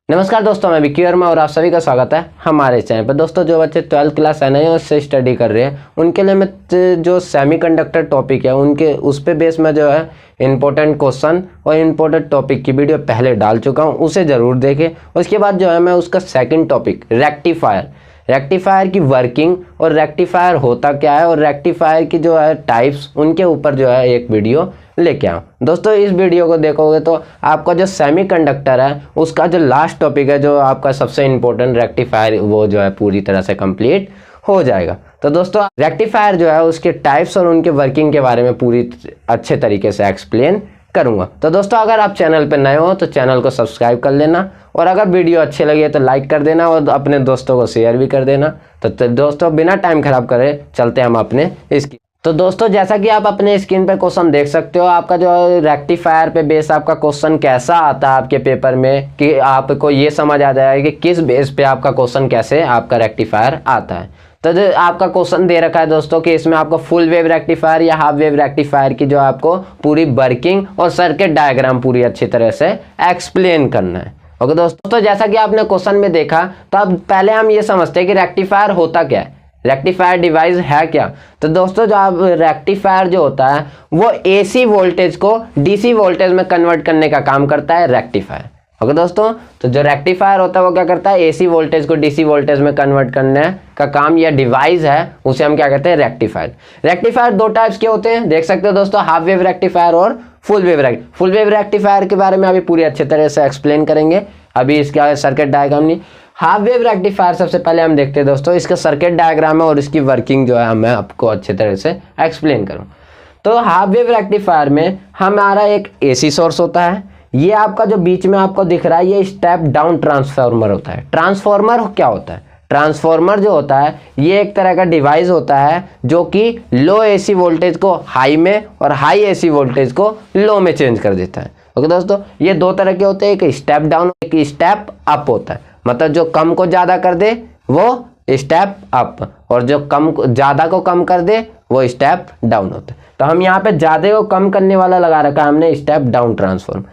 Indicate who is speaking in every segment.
Speaker 1: नमस्कार दोस्तों, मैं विक्की वर्मा और आप सभी का स्वागत है हमारे चैनल पर। दोस्तों, जो बच्चे 12th क्लास एनआईओएस से स्टडी कर रहे हैं उनके लिए मैं जो सेमीकंडक्टर टॉपिक है उनके उस पे बेस में जो है इंपॉर्टेंट क्वेश्चन और इंपॉर्टेंट टॉपिक की वीडियो पहले डाल चुका हूं, उसे ज़रूर देखें। उसके बाद जो है मैं उसका सेकंड टॉपिक रेक्टिफायर की वर्किंग और रेक्टिफायर होता क्या है और रेक्टिफायर की जो है टाइप्स, उनके ऊपर जो है एक वीडियो लेके आऊँ। दोस्तों, इस वीडियो को देखोगे तो आपका जो सेमीकंडक्टर है उसका जो लास्ट टॉपिक है, जो आपका सबसे इम्पोर्टेंट रेक्टिफायर, वो जो है पूरी तरह से कंप्लीट हो जाएगा। तो दोस्तों, रेक्टिफायर जो है उसके टाइप्स और उनके वर्किंग के बारे में पूरी अच्छे तरीके से एक्सप्लेन करूंगा। तो दोस्तों, अगर आप चैनल पर नए हो तो चैनल को सब्सक्राइब कर लेना, और अगर वीडियो अच्छी लगी तो लाइक कर देना और अपने दोस्तों को शेयर भी कर देना। तो दोस्तों, बिना टाइम खराब करे चलते हम अपने इसकी। तो दोस्तों, जैसा कि आप अपने स्क्रीन पे क्वेश्चन देख सकते हो, आपका जो रेक्टिफायर पे बेस आपका क्वेश्चन कैसा आता है आपके पेपर में, कि आपको ये समझ आ जाएगा कि किस बेस पे आपका क्वेश्चन कैसे आपका रेक्टिफायर आता है। तो जो आपका क्वेश्चन दे रखा है दोस्तों कि इसमें आपको फुल वेव रेक्टिफायर या हाफ वेव रेक्टिफायर की जो आपको पूरी वर्किंग और सर्किट डायग्राम पूरी अच्छी तरह से एक्सप्लेन करना है। ओके दोस्तों, जैसा कि आपने क्वेश्चन में देखा, तो अब पहले हम ये समझते हैं कि रेक्टिफायर होता क्या है, रेक्टिफायर डिवाइस है क्या। तो दोस्तों, जो आप रेक्टिफायर जो होता है वो एसी वोल्टेज को डीसी वोल्टेज में कन्वर्ट करने का काम करता है रेक्टिफायर। ओके दोस्तों, तो जो रेक्टिफायर होता है वो क्या करता है, एसी वोल्टेज को डीसी वोल्टेज में कन्वर्ट करने का काम या डिवाइस है, उसे हम क्या कहते हैं, रेक्टिफायर। रेक्टिफायर दो टाइप्स के होते हैं, देख सकते हो दोस्तों, हाफ वेव रेक्टिफायर और फुल वेव रेक्टिफायर के बारे में अभी पूरी अच्छे तरह से एक्सप्लेन करेंगे। अभी इसका सर्किट डायग्राम नहीं। हाफ वेव रेक्टिफायर सबसे पहले हम देखते हैं दोस्तों, इसका सर्किट डायग्राम है और इसकी वर्किंग जो है मैं आपको अच्छे तरह से एक्सप्लेन करूं। तो हाफ वेव रेक्टिफायर में हमारा एक एसी सोर्स होता है, ये आपका जो बीच में आपको दिख रहा है ये स्टेप डाउन ट्रांसफार्मर होता है। ट्रांसफार्मर क्या होता है, ट्रांसफार्मर जो होता है ये एक तरह का डिवाइस होता है जो कि लो एसी वोल्टेज को हाई में और हाई एसी वोल्टेज को लो में चेंज कर देता है। ओके दोस्तों, ये दो तरह के होते हैं, एक स्टेप डाउन एक स्टेप अप होता है। मतलब जो कम को ज्यादा कर दे वो स्टेप अप, और जो कम ज्यादा को कम कर दे वो स्टेप डाउन होता है। तो हम यहाँ पे ज्यादा को कम करने वाला लगा रखा है हमने, स्टेप डाउन ट्रांसफॉर्म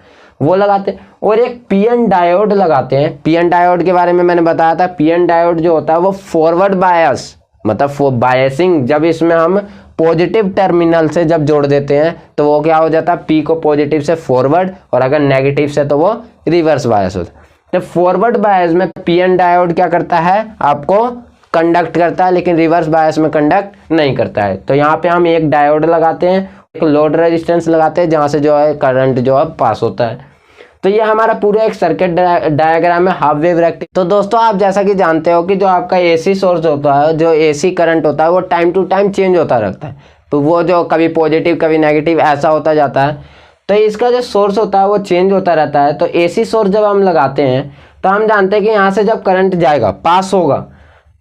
Speaker 1: वो लगाते हैं। और एक पीएन डायोड लगाते हैं। पीएन डायोड के बारे में मैंने बताया था, पीएन डायोड जो होता है वो फॉरवर्ड बायस, मतलब बायसिंग, जब इसमें हम पॉजिटिव टर्मिनल से जब जोड़ देते हैं तो वो क्या हो जाता है, पी को पॉजिटिव से फॉरवर्ड और अगर नेगेटिव से तो वो रिवर्स बायस होता है। तो फॉरवर्ड बायस में पीएन डायोड क्या करता है, आपको कंडक्ट करता है, लेकिन रिवर्स बायस में कंडक्ट नहीं करता है। तो यहाँ पे हम एक डायोड लगाते हैं, एक लोड रेजिस्टेंस लगाते हैं, जहाँ से जो है करंट जो है पास होता है। तो ये हमारा पूरा एक सर्किट डायग्राम है हाफ वेव रेक्टिफायर। तो दोस्तों, आप जैसा कि जानते हो कि जो आपका एसी सोर्स होता है, जो एसी करंट होता है वो टाइम टू टाइम चेंज होता रहता है। तो वो जो कभी पॉजिटिव कभी नेगेटिव ऐसा होता जाता है। तो इसका जो सोर्स होता है वो चेंज होता रहता है। तो एसी सोर्स जब हम लगाते हैं तो हम जानते हैं कि यहाँ से जब करंट जाएगा, पास होगा,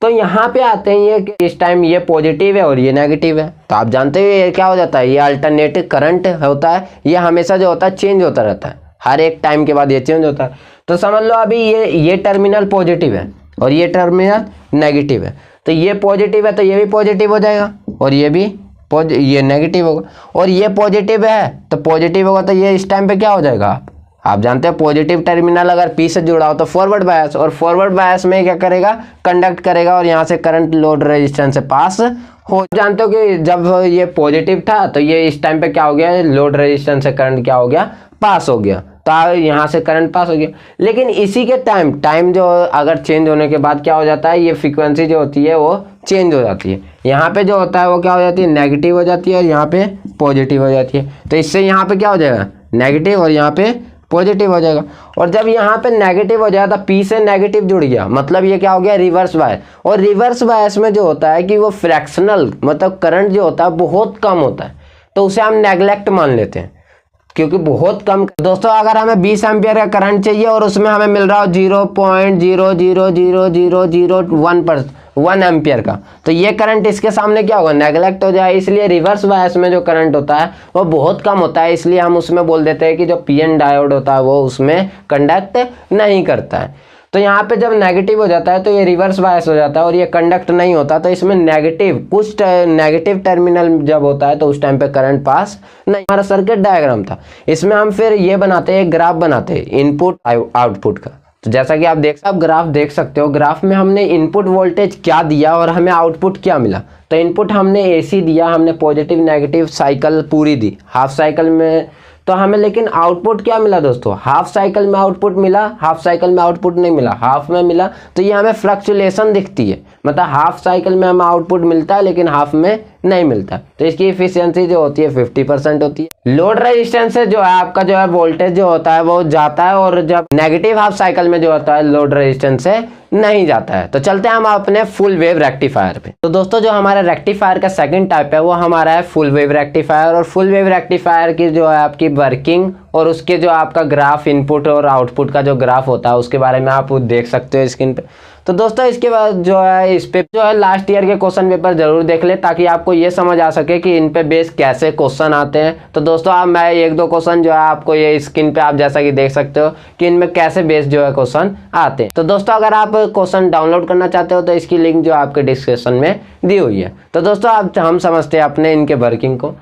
Speaker 1: तो यहाँ पे आते हैं ये कि इस टाइम ये पॉजिटिव है और ये नेगेटिव है। तो आप जानते हो ये क्या हो जाता है, ये अल्टरनेटिव करंट होता है, ये हमेशा जो होता है चेंज होता रहता है, हर एक टाइम के बाद ये चेंज होता है। तो समझ लो अभी ये टर्मिनल पॉजिटिव है और ये टर्मिनल नेगेटिव है। तो ये पॉजिटिव है तो ये भी पॉजिटिव हो जाएगा, और ये भी ये नेगेटिव होगा, और ये पॉजिटिव है तो पॉजिटिव होगा। तो ये इस टाइम पे क्या हो जाएगा, आप जानते हैं पॉजिटिव टर्मिनल अगर पी से जुड़ा हो तो फॉरवर्ड बायस, और फॉरवर्ड बायस में क्या करेगा, कंडक्ट करेगा, और यहाँ से करंट लोड रेजिस्टेंस से पास हो। जानते हो कि जब ये पॉजिटिव था तो ये इस टाइम पे क्या हो गया, लोड रेजिस्टेंस से करंट क्या हो गया, पास हो गया। तो यहाँ से करंट पास हो गया। लेकिन इसी के टाइम जो अगर चेंज होने के बाद क्या हो जाता है, ये फ्रीक्वेंसी जो होती है वो चेंज हो जाती है। यहाँ पे जो होता है वो क्या हो जाती है, नेगेटिव हो जाती है, और यहाँ पे पॉजिटिव हो जाती है। तो इससे यहाँ पे क्या हो जाएगा, नेगेटिव, और यहाँ पे पॉजिटिव हो जाएगा। और जब यहाँ पे नेगेटिव हो जाएगा तो पी से नेगेटिव जुड़ गया, मतलब ये क्या हो गया, रिवर्स बायस। और रिवर्स बायस में जो होता है कि वो फ्रैक्शनल, मतलब करंट जो होता है बहुत कम होता है, तो उसे हम नेगलेक्ट मान लेते हैं क्योंकि बहुत कम। दोस्तों, अगर हमें 20 एम्पियर का करंट चाहिए और उसमें हमें मिल रहा हो 0.0000001 एम्पियर का, तो ये करंट इसके सामने क्या होगा, नेगलेक्ट हो जाए। इसलिए रिवर्स बायस में जो करंट होता है वो बहुत कम होता है, इसलिए हम उसमें बोल देते हैं कि जो पीएन डायोड होता है वो उसमें कंडक्ट नहीं करता है। तो यहाँ पे जब नेगेटिव हो जाता है तो ये रिवर्स बायस हो जाता है और ये कंडक्ट नहीं होता। तो इसमें कुछ नेगेटिव टर्मिनल जब होता है तो उस टाइम पे करंट पास नहीं। हमारा सर्किट डायग्राम था, इसमें हम फिर ये बनाते हैं, ग्राफ बनाते हैं इनपुट आउटपुट का। तो जैसा कि आप ग्राफ देख सकते हो, ग्राफ में हमने इनपुट वोल्टेज क्या दिया और हमें आउटपुट क्या मिला। तो इनपुट हमने AC दिया, हमने पॉजिटिव नेगेटिव साइकिल पूरी दी हाफ साइकिल में, तो हमें लेकिन आउटपुट क्या मिला दोस्तों, हाफ साइकिल में आउटपुट मिला, हाफ साइकिल में आउटपुट नहीं मिला, हाफ में मिला। तो ये हमें फ्लक्चुएशन दिखती है, मतलब हाफ साइकिल में हमें आउटपुट मिलता है लेकिन हाफ में नहीं मिलता। तो इसकी एफिशिएंसी जो होती है 50% होती है। लोड रेजिस्टेंस से जो है आपका जो है वोल्टेज जो होता है वो जाता है, और जब नेगेटिव हाफ साइकिल में जो होता है लोड रेजिस्टेंस से नहीं जाता है। तो चलते हैं हम अपने फुल वेव रेक्टिफायर पे। तो दोस्तों जो हमारा रेक्टिफायर का सेकंड टाइप है वो हमारा है फुल वेव रेक्टिफायर। और फुल वेव रेक्टिफायर की जो है आपकी वर्किंग और उसके जो आपका ग्राफ, इनपुट और आउटपुट का जो ग्राफ होता है उसके बारे में आप देख सकते हो स्क्रीन पे। तो दोस्तों इसके बाद जो है इस पे जो है लास्ट ईयर के क्वेश्चन पेपर जरूर देख ले, ताकि आपको ये समझ आ सके कि इन पे बेस कैसे क्वेश्चन आते हैं। तो दोस्तों आप मैं एक दो क्वेश्चन जो है आपको ये स्क्रीन पे आप जैसा कि देख सकते हो कि इनमें कैसे बेस जो है क्वेश्चन आते हैं। तो दोस्तों अगर आप क्वेश्चन डाउनलोड करना चाहते हो तो इसकी लिंक जो आपके डिस्क्रिप्शन में दी हुई है। तो दोस्तों आप हम समझते हैं अपने इनके वर्किंग को।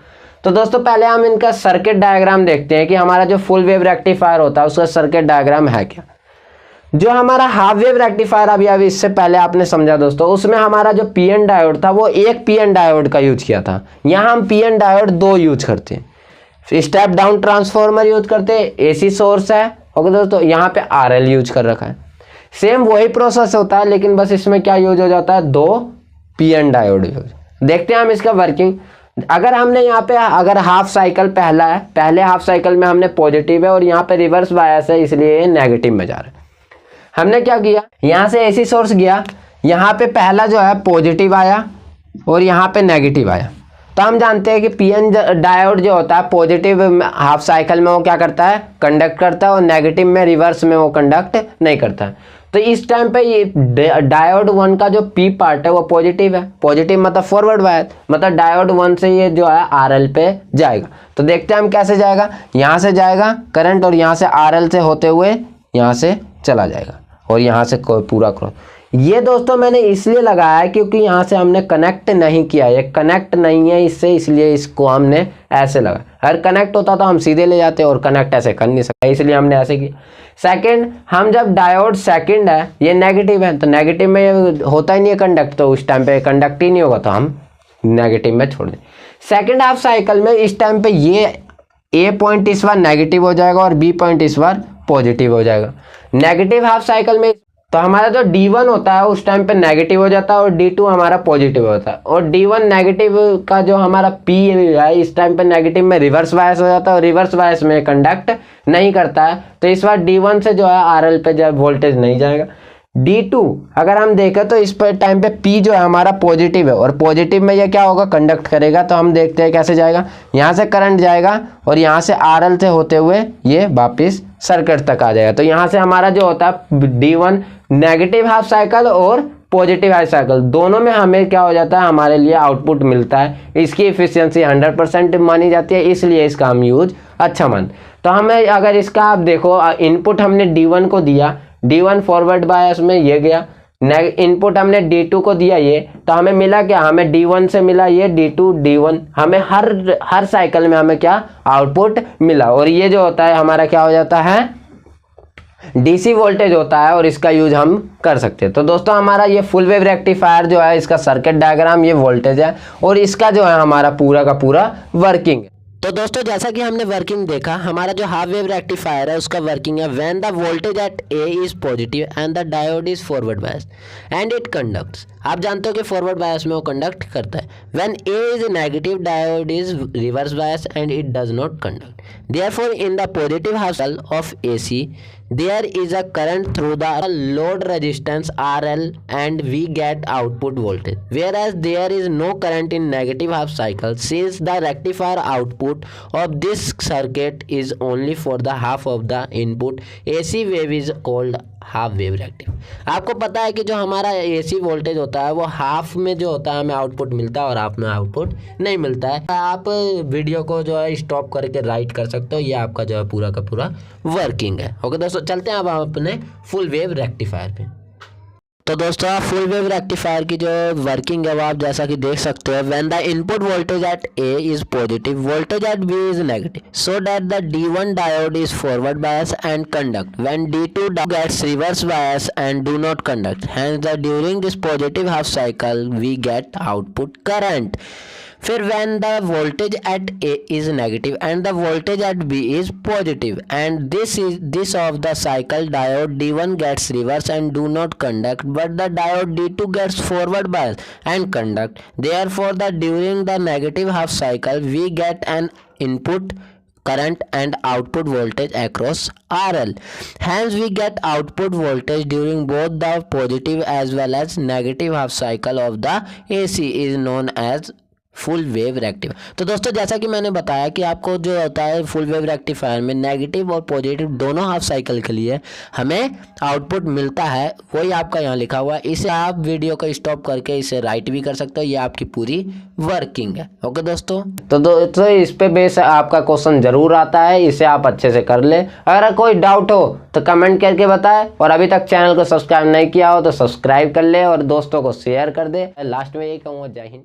Speaker 1: तो दोस्तों पहले हम इनका सर्किट डायग्राम देखते हैं कि हमारा जो फुल वेव रेक्टिफायर होता है उसका सर्किट डायग्राम है क्या। जो हमारा हाफ वेव रेक्टिफायर अभी इससे पहले आपने समझा दोस्तों, उसमें हमारा जो पीएन डायोड था वो एक पीएन डायोड का यूज किया था। यहाँ हम पीएन डायोड 2 यूज करते हैं, स्टेप डाउन ट्रांसफॉर्मर यूज करते हैं, AC सोर्स है। ओके दोस्तों, यहाँ पे RL यूज कर रखा है। सेम वही प्रोसेस होता है लेकिन बस इसमें क्या यूज हो जाता है, 2 पीएन डायोड यूज। देखते हैं हम इसका वर्किंग। अगर हमने यहाँ पे अगर हाफ साइकिल पहला है, पहले हाफ साइकिल में हमने पॉजिटिव है और यहाँ पे रिवर्स बायस है इसलिए ये नेगेटिव में जा रहा है। हमने क्या किया, यहाँ से AC सोर्स गया, यहाँ पे पहला जो है पॉजिटिव आया और यहाँ पे नेगेटिव आया। तो हम जानते हैं कि पीएन डायोड जो होता है पॉजिटिव हाफ साइकिल में वो क्या करता है, कंडक्ट करता है, और नेगेटिव में रिवर्स में वो कंडक्ट नहीं करता है। तो इस टाइम पे ये डायोड 1 का जो P पार्ट है वो पॉजिटिव है। पॉजिटिव मतलब फॉरवर्ड बायस, मतलब डायोड 1 से ये जो है RL पे जाएगा। तो देखते हैं हम कैसे जाएगा। यहाँ से जाएगा करंट और यहाँ से RL से होते हुए यहाँ से चला जाएगा और यहाँ से पूरा क्रॉस। ये दोस्तों मैंने इसलिए लगाया है क्योंकि यहाँ से हमने कनेक्ट नहीं किया, ये कनेक्ट नहीं है इससे, इसलिए इसको हमने ऐसे लगा। अगर कनेक्ट होता तो हम सीधे ले जाते और कनेक्ट ऐसे कर नहीं सकते, इसलिए हमने ऐसे किया। सेकंड, हम जब डायोड सेकंड है ये नेगेटिव है तो नेगेटिव में ये होता ही नहीं है कंडक्ट, तो उस टाइम पे कंडक्ट ही नहीं होगा तो हम नेगेटिव में छोड़ दें। सेकेंड हाफ साइकिल में इस टाइम पे ये A पॉइंट इस बार नेगेटिव हो जाएगा और B पॉइंट इस बार पॉजिटिव हो जाएगा। नेगेटिव हाफ साइकिल में तो हमारा जो D1 होता है उस टाइम पे नेगेटिव हो जाता है और D2 हमारा पॉजिटिव होता है, और D1 नेगेटिव का जो हमारा P है इस टाइम पे नेगेटिव में रिवर्स बायस हो जाता है और रिवर्स बायस में कंडक्ट नहीं करता है। तो इस बार D1 से जो है RL पे जो वोल्टेज नहीं जाएगा। D2 अगर हम देखें तो इस पर टाइम पे P जो है हमारा पॉजिटिव है और पॉजिटिव में ये क्या होगा, कंडक्ट करेगा। तो हम देखते हैं कैसे जाएगा, यहाँ से करंट जाएगा और यहाँ से RL से होते हुए ये वापिस सर्किट तक आ जाएगा। तो यहाँ से हमारा जो होता है D1 नेगेटिव हाफ साइकिल और पॉजिटिव हाफ साइकिल दोनों में हमें क्या हो जाता है, हमारे लिए आउटपुट मिलता है। इसकी एफिशिएंसी 100% मानी जाती है, इसलिए इसका हम यूज अच्छा मान। तो हमें अगर इसका आप देखो इनपुट हमने D1 को दिया, D1 फॉरवर्ड बायस में ये गया, इनपुट हमने D2 को दिया ये, तो हमें मिला क्या, हमें D1 से मिला ये D2 D1, हमें हर साइकिल में हमें क्या आउटपुट मिला। और ये जो होता है हमारा क्या हो जाता है, DC वोल्टेज होता है और इसका यूज हम कर सकते हैं। तो दोस्तों हमारा ये फुल वेव रेक्टिफायर जो है इसका सर्किट डायग्राम ये वोल्टेज है और इसका जो है हमारा पूरा का पूरा वर्किंग है। तो दोस्तों जैसा कि हमने वर्किंग देखा, हमारा जो हाफ वेव रेक्टिफायर है उसका वर्किंग है when the voltage at A is positive and the diode is forward bias and it conducts. आप जानते हो कि फॉरवर्ड बायस में वो कंडक्ट करता है। When A is negative diode is reverse bias and it does not conduct. Therefore in the positive half cycle of AC there is a current through the load resistance RL and we get output voltage, whereas there is no current in negative half cycle since the rectifier output of this circuit is only for the half of the input AC wave is called half wave rectifier. आपको पता है कि जो हमारा AC voltage होता है वो half में जो होता है हमें आउटपुट मिलता है और हाफ में आउटपुट नहीं मिलता है। आप वीडियो को जो है स्टॉप करके राइट कर सकते हो, ये आपका जो है पूरा का पूरा वर्किंग है। ओके दोस्तों, चलते हैं अब हम अपने फुल वेव रेक्टिफायर पे।
Speaker 2: तो दोस्तों आप फुल वेव रेक्टिफायर की जो वर्किंग है वो आप जैसा कि देख सकते हो। When the input voltage at A is positive, voltage at B is negative, so that the D1 diode is forward bias and conduct, when D2 gets reverse bias and do not conduct. Hence during this positive half cycle we get output current. फिर when the voltage at A is negative and the voltage at B is positive, and this of the cycle diode D1 gets reverse and do not conduct, but the diode D2 gets forward bias and conduct. Therefore during the negative half cycle we get an input current and output voltage across RL. Hence we get output voltage during both the positive as well as negative half cycle of the AC is known as full wave rectifier. तो दोस्तों जैसा कि मैंने बताया कि आपको जो होता है फुल वेव रेक्टिफायर में नेगेटिव और पॉजिटिव दोनों हाफ साइकिल के लिए हमें आउटपुट मिलता है, वही आपका यहाँ लिखा हुआ है। इसे आप वीडियो को स्टॉप करके इसे राइट भी कर सकते हो, ये आपकी पूरी वर्किंग है। ओके दोस्तों,
Speaker 1: तो दोस्तों इस पे बेस आपका क्वेश्चन जरूर आता है, इसे आप अच्छे से कर ले। अगर कोई डाउट हो तो कमेंट करके बताएं, और अभी तक चैनल को सब्सक्राइब नहीं किया हो तो सब्सक्राइब कर ले और दोस्तों को शेयर कर दे। लास्ट में यही कहूँगा, जय हिंद।